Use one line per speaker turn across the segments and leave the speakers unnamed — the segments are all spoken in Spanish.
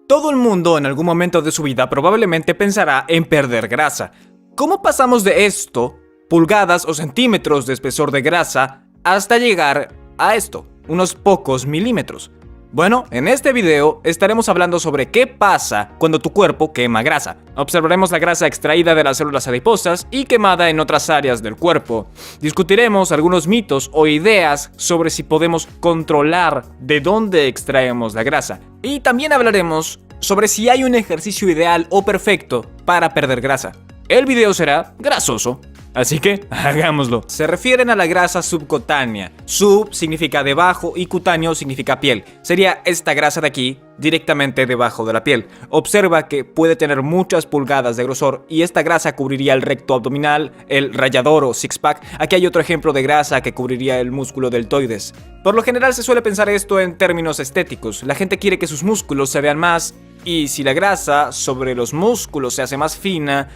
Todo el mundo en algún momento de su vida probablemente pensará en perder grasa. ¿Cómo pasamos de esto, pulgadas o centímetros de espesor de grasa, hasta llegar a esto, unos pocos milímetros? Bueno, en este video estaremos hablando sobre qué pasa cuando tu cuerpo quema grasa. Observaremos la grasa extraída de las células adiposas y quemada en otras áreas del cuerpo. Discutiremos algunos mitos o ideas sobre si podemos controlar de dónde extraemos la grasa. Y también hablaremos sobre si hay un ejercicio ideal o perfecto para perder grasa. El video será grasoso, así que hagámoslo. Se refieren a la grasa subcutánea. Sub significa debajo y cutáneo significa piel. Sería esta grasa de aquí, directamente debajo de la piel. Observa que puede tener muchas pulgadas de grosor y esta grasa cubriría el recto abdominal, el rayador o six-pack. Aquí hay otro ejemplo de grasa que cubriría el músculo deltoides. Por lo general se suele pensar esto en términos estéticos. La gente quiere que sus músculos se vean más y si la grasa sobre los músculos se hace más fina,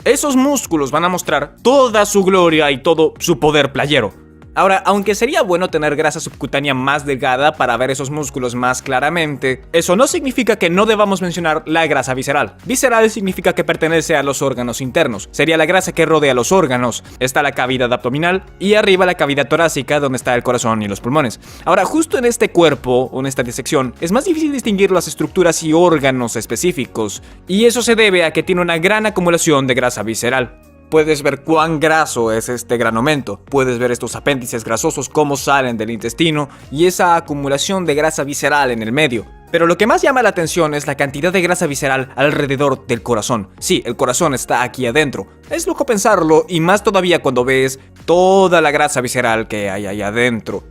esos músculos van a mostrar toda su gloria y todo su poder playero. Ahora, aunque sería bueno tener grasa subcutánea más delgada para ver esos músculos más claramente, eso no significa que no debamos mencionar la grasa visceral. Visceral significa que pertenece a los órganos internos. Sería la grasa que rodea los órganos. Está la cavidad abdominal y arriba la cavidad torácica donde está el corazón y los pulmones. Ahora, justo en este cuerpo o en esta disección es más difícil distinguir las estructuras y órganos específicos. Y eso se debe a que tiene una gran acumulación de grasa visceral. Puedes ver cuán graso es este granumento, puedes ver estos apéndices grasosos cómo salen del intestino y esa acumulación de grasa visceral en el medio. Pero lo que más llama la atención es la cantidad de grasa visceral alrededor del corazón. Sí, el corazón está aquí adentro. Es loco pensarlo y más todavía cuando ves toda la grasa visceral que hay ahí adentro.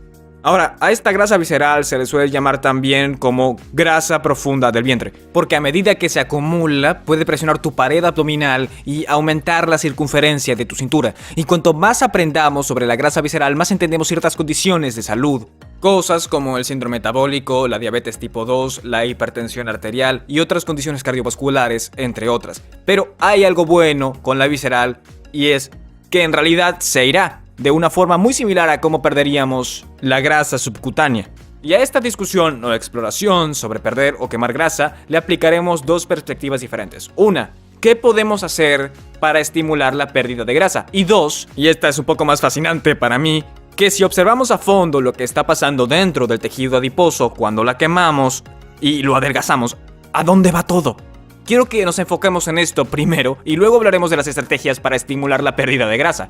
Ahora, a esta grasa visceral se le suele llamar también como grasa profunda del vientre, porque a medida que se acumula puede presionar tu pared abdominal y aumentar la circunferencia de tu cintura. Y cuanto más aprendamos sobre la grasa visceral, más entendemos ciertas condiciones de salud. Cosas como el síndrome metabólico, la diabetes tipo 2, la hipertensión arterial y otras condiciones cardiovasculares, entre otras. Pero hay algo bueno con la visceral y es que en realidad se irá de una forma muy similar a cómo perderíamos la grasa subcutánea. Y a esta discusión o exploración sobre perder o quemar grasa le aplicaremos dos perspectivas diferentes. Una, ¿qué podemos hacer para estimular la pérdida de grasa? Y dos, y esta es un poco más fascinante para mí, que si observamos a fondo lo que está pasando dentro del tejido adiposo cuando la quemamos y lo adelgazamos, ¿a dónde va todo? Quiero que nos enfoquemos en esto primero y luego hablaremos de las estrategias para estimular la pérdida de grasa.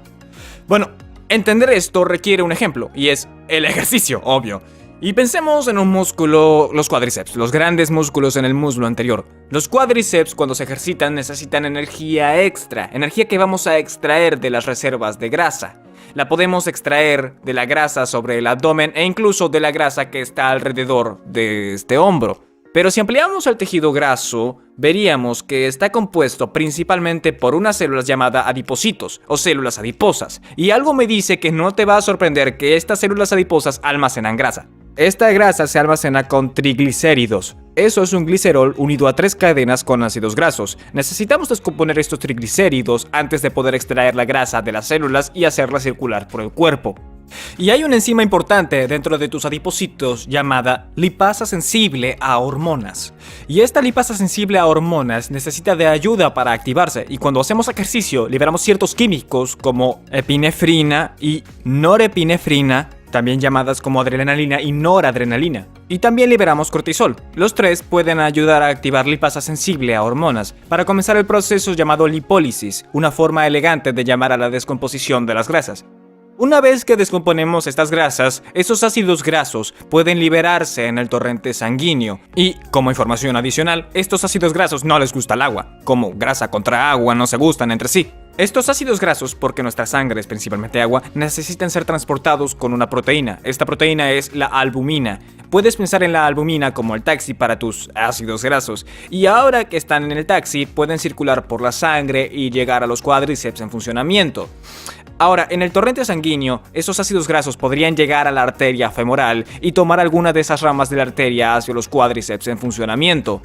Bueno, entender esto requiere un ejemplo, y es el ejercicio, obvio. Y pensemos en un músculo, los cuádriceps, los grandes músculos en el muslo anterior. Los cuádriceps cuando se ejercitan necesitan energía extra, energía que vamos a extraer de las reservas de grasa. La podemos extraer de la grasa sobre el abdomen e incluso de la grasa que está alrededor de este hombro. Pero si ampliamos el tejido graso, veríamos que está compuesto principalmente por unas células llamadas adipocitos o células adiposas. Y algo me dice que no te va a sorprender que estas células adiposas almacenan grasa. Esta grasa se almacena con triglicéridos. Eso es un glicerol unido a 3 cadenas con ácidos grasos. Necesitamos descomponer estos triglicéridos antes de poder extraer la grasa de las células y hacerla circular por el cuerpo. Y hay una enzima importante dentro de tus adipocitos llamada lipasa sensible a hormonas. Y esta lipasa sensible a hormonas necesita de ayuda para activarse. Y cuando hacemos ejercicio liberamos ciertos químicos como epinefrina y norepinefrina, también llamadas como adrenalina y noradrenalina. Y también liberamos cortisol. Los tres pueden ayudar a activar lipasa sensible a hormonas para comenzar el proceso llamado lipólisis, una forma elegante de llamar a la descomposición de las grasas. Una vez que descomponemos estas grasas, esos ácidos grasos pueden liberarse en el torrente sanguíneo. Y, como información adicional, estos ácidos grasos no les gusta el agua. Como grasa contra agua no se gustan entre sí. Estos ácidos grasos, porque nuestra sangre es principalmente agua, necesitan ser transportados con una proteína. Esta proteína es la albumina. Puedes pensar en la albumina como el taxi para tus ácidos grasos. Y ahora que están en el taxi, pueden circular por la sangre y llegar a los cuádriceps en funcionamiento. Ahora, en el torrente sanguíneo, esos ácidos grasos podrían llegar a la arteria femoral y tomar alguna de esas ramas de la arteria hacia los cuádriceps en funcionamiento.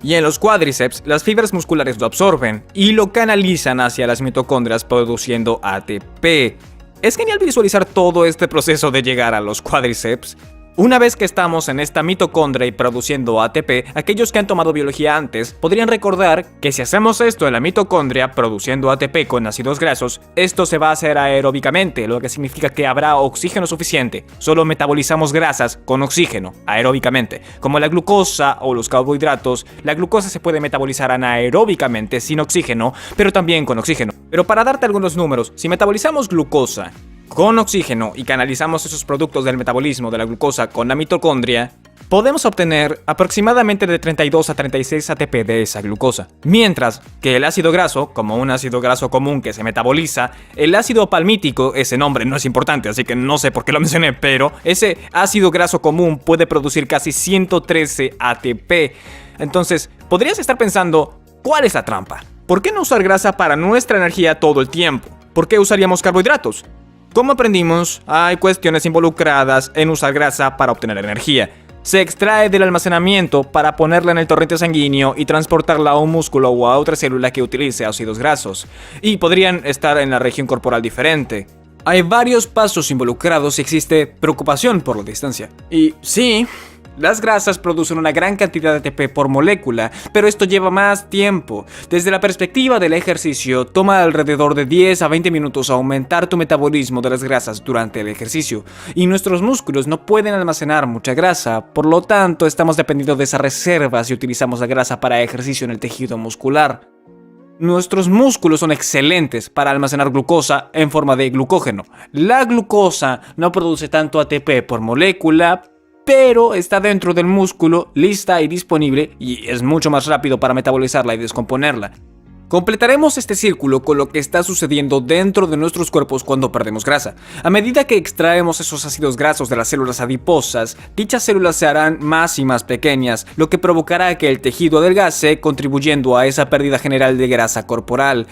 Y en los cuádriceps, las fibras musculares lo absorben y lo canalizan hacia las mitocondrias produciendo ATP. Es genial visualizar todo este proceso de llegar a los cuádriceps. Una vez que estamos en esta mitocondria y produciendo ATP, aquellos que han tomado biología antes podrían recordar que si hacemos esto en la mitocondria produciendo ATP con ácidos grasos, esto se va a hacer aeróbicamente, lo que significa que habrá oxígeno suficiente. Solo metabolizamos grasas con oxígeno, aeróbicamente. Como la glucosa o los carbohidratos, la glucosa se puede metabolizar anaeróbicamente sin oxígeno, pero también con oxígeno. Pero para darte algunos números, si metabolizamos glucosa con oxígeno y canalizamos esos productos del metabolismo de la glucosa con la mitocondria, podemos obtener aproximadamente de 32 a 36 ATP de esa glucosa. Mientras que el ácido graso, como un ácido graso común que se metaboliza, el ácido palmítico, ese nombre no es importante, así que no sé por qué lo mencioné, pero ese ácido graso común puede producir casi 113 ATP. Entonces, podrías estar pensando, ¿cuál es la trampa? ¿Por qué no usar grasa para nuestra energía todo el tiempo? ¿Por qué usaríamos carbohidratos? Como aprendimos, hay cuestiones involucradas en usar grasa para obtener energía. Se extrae del almacenamiento para ponerla en el torrente sanguíneo y transportarla a un músculo o a otra célula que utilice ácidos grasos. Y podrían estar en la región corporal diferente. Hay varios pasos involucrados y existe preocupación por la distancia. Y sí, las grasas producen una gran cantidad de ATP por molécula, pero esto lleva más tiempo. Desde la perspectiva del ejercicio, toma alrededor de 10 a 20 minutos aumentar tu metabolismo de las grasas durante el ejercicio, y nuestros músculos no pueden almacenar mucha grasa, por lo tanto estamos dependiendo de esas reservas y utilizamos la grasa para ejercicio en el tejido muscular. Nuestros músculos son excelentes para almacenar glucosa en forma de glucógeno. La glucosa no produce tanto ATP por molécula, pero está dentro del músculo, lista y disponible, y es mucho más rápido para metabolizarla y descomponerla. Completaremos este círculo con lo que está sucediendo dentro de nuestros cuerpos cuando perdemos grasa. A medida que extraemos esos ácidos grasos de las células adiposas, dichas células se harán más y más pequeñas, lo que provocará que el tejido adelgace, contribuyendo a esa pérdida general de grasa corporal.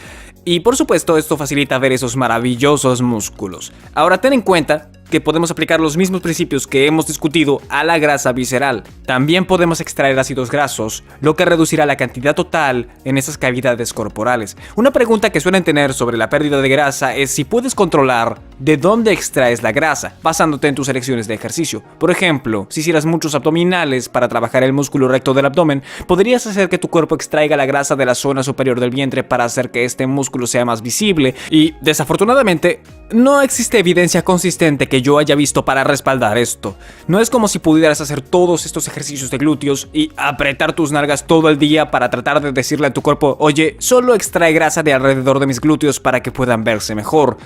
Y por supuesto, esto facilita ver esos maravillosos músculos. Ahora ten en cuenta que podemos aplicar los mismos principios que hemos discutido a la grasa visceral. También podemos extraer ácidos grasos, lo que reducirá la cantidad total en esas cavidades corporales. Una pregunta que suelen tener sobre la pérdida de grasa es si puedes controlar de dónde extraes la grasa, basándote en tus elecciones de ejercicio. Por ejemplo, si hicieras muchos abdominales para trabajar el músculo recto del abdomen, podrías hacer que tu cuerpo extraiga la grasa de la zona superior del vientre para hacer que este músculo sea más visible, y desafortunadamente no existe evidencia consistente que yo haya visto para respaldar esto. No es como si pudieras hacer todos estos ejercicios de glúteos y apretar tus nalgas todo el día para tratar de decirle a tu cuerpo, oye, solo extrae grasa de alrededor de mis glúteos para que puedan verse mejor.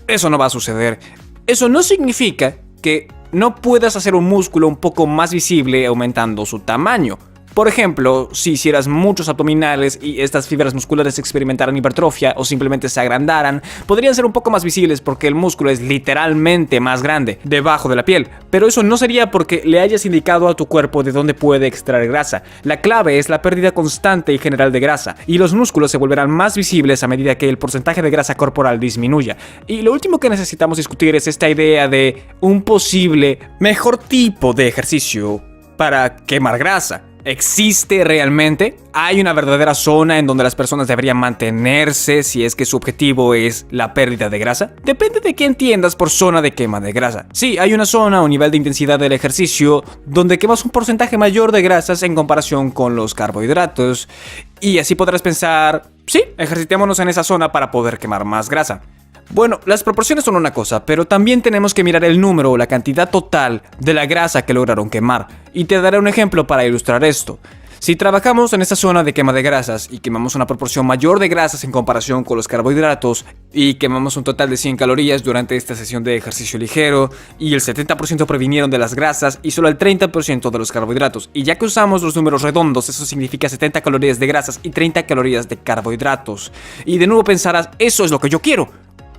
Eso no va a suceder. Eso no significa que no puedas hacer un músculo un poco más visible aumentando su tamaño. Por ejemplo, si hicieras muchos abdominales y estas fibras musculares experimentaran hipertrofia o simplemente se agrandaran, podrían ser un poco más visibles porque el músculo es literalmente más grande debajo de la piel. Pero eso no sería porque le hayas indicado a tu cuerpo de dónde puede extraer grasa. La clave es la pérdida constante y general de grasa, y los músculos se volverán más visibles a medida que el porcentaje de grasa corporal disminuya. Y lo último que necesitamos discutir es esta idea de un posible mejor tipo de ejercicio para quemar grasa. ¿Existe realmente? ¿Hay una verdadera zona en donde las personas deberían mantenerse si es que su objetivo es la pérdida de grasa? Depende de qué entiendas por zona de quema de grasa. Sí, hay una zona o nivel de intensidad del ejercicio donde quemas un porcentaje mayor de grasas en comparación con los carbohidratos, y así podrás pensar, sí, ejercitémonos en esa zona para poder quemar más grasa. Bueno, las proporciones son una cosa, pero también tenemos que mirar el número o la cantidad total de la grasa que lograron quemar. Y te daré un ejemplo para ilustrar esto. Si trabajamos en esa zona de quema de grasas y quemamos una proporción mayor de grasas en comparación con los carbohidratos y quemamos un total de 100 calorías durante esta sesión de ejercicio ligero, y el 70% provinieron de las grasas y solo el 30% de los carbohidratos, y ya que usamos los números redondos, eso significa 70 calorías de grasas y 30 calorías de carbohidratos. Y de nuevo pensarás, eso es lo que yo quiero.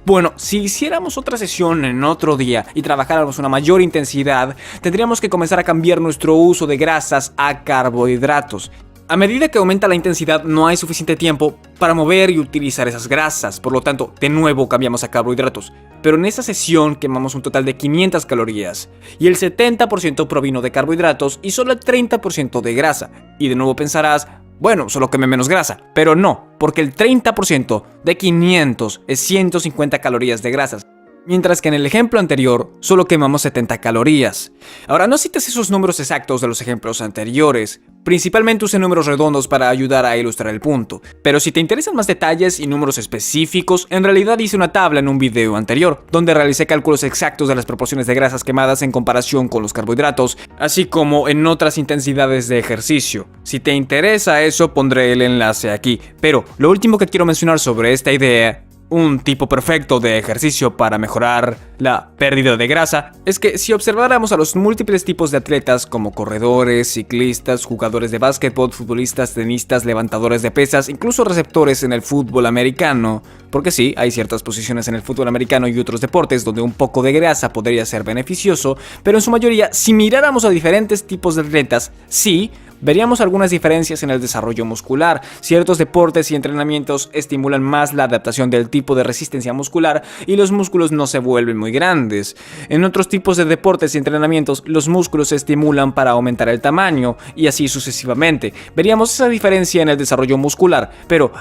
Bueno, si hiciéramos otra sesión en otro día y trabajáramos una mayor intensidad, tendríamos que comenzar a cambiar nuestro uso de grasas a carbohidratos. A medida que aumenta la intensidad, no hay suficiente tiempo para mover y utilizar esas grasas, por lo tanto, de nuevo cambiamos a carbohidratos. Pero en esa sesión quemamos un total de 500 calorías, y el 70% provino de carbohidratos y solo el 30% de grasa. Y de nuevo pensarás, bueno, solo quemé menos grasa, pero no, porque el 30% de 500 es 150 calorías de grasas. mientras que en el ejemplo anterior solo quemamos 70 calorías. Ahora, no cites esos números exactos de los ejemplos anteriores, principalmente use números redondos para ayudar a ilustrar el punto, pero si te interesan más detalles y números específicos, en realidad hice una tabla en un video anterior, donde realicé cálculos exactos de las proporciones de grasas quemadas en comparación con los carbohidratos, así como en otras intensidades de ejercicio. Si te interesa eso, pondré el enlace aquí, pero lo último que quiero mencionar sobre esta idea, un tipo perfecto de ejercicio para mejorar la pérdida de grasa, es que si observáramos a los múltiples tipos de atletas como corredores, ciclistas, jugadores de básquetbol, futbolistas, tenistas, levantadores de pesas, incluso receptores en el fútbol americano, porque sí, hay ciertas posiciones en el fútbol americano y otros deportes donde un poco de grasa podría ser beneficioso, pero en su mayoría, si miráramos a diferentes tipos de atletas, sí, veríamos algunas diferencias en el desarrollo muscular. Ciertos deportes y entrenamientos estimulan más la adaptación del tipo de resistencia muscular y los músculos no se vuelven muy grandes. En otros tipos de deportes y entrenamientos, los músculos se estimulan para aumentar el tamaño y así sucesivamente. Veríamos esa diferencia en el desarrollo muscular, pero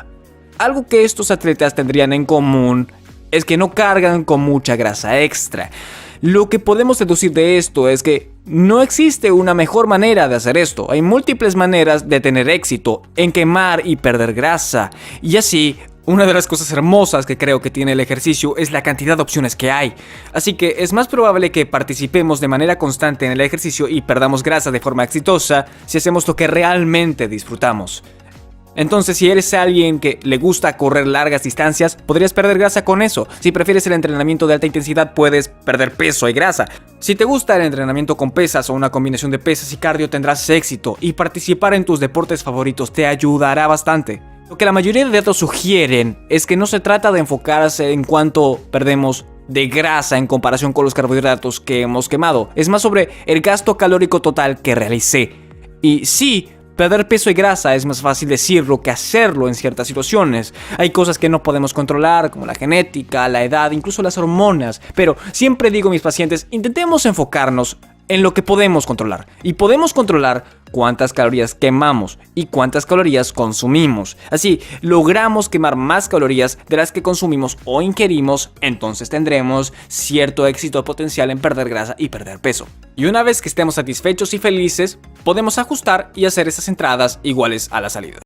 algo que estos atletas tendrían en común es que no cargan con mucha grasa extra. Lo que podemos deducir de esto es que no existe una mejor manera de hacer esto. Hay múltiples maneras de tener éxito en quemar y perder grasa. Y así, una de las cosas hermosas que creo que tiene el ejercicio es la cantidad de opciones que hay. Así que es más probable que participemos de manera constante en el ejercicio y perdamos grasa de forma exitosa si hacemos lo que realmente disfrutamos. Entonces, si eres alguien que le gusta correr largas distancias, podrías perder grasa con eso. Si prefieres el entrenamiento de alta intensidad, puedes perder peso y grasa. Si te gusta el entrenamiento con pesas o una combinación de pesas y cardio, tendrás éxito, y participar en tus deportes favoritos te ayudará bastante. Lo que la mayoría de datos sugieren es que no se trata de enfocarse en cuánto perdemos de grasa en comparación con los carbohidratos que hemos quemado. Es más sobre el gasto calórico total que realicé. Y sí, perder peso y grasa es más fácil decirlo que hacerlo en ciertas situaciones. Hay cosas que no podemos controlar, como la genética, la edad, incluso las hormonas. Pero siempre digo a mis pacientes, intentemos enfocarnos en lo que podemos controlar. Y podemos controlar cuántas calorías quemamos y cuántas calorías consumimos. Así, logramos quemar más calorías de las que consumimos o ingerimos, entonces tendremos cierto éxito potencial en perder grasa y perder peso. Y una vez que estemos satisfechos y felices, podemos ajustar y hacer esas entradas iguales a la salida.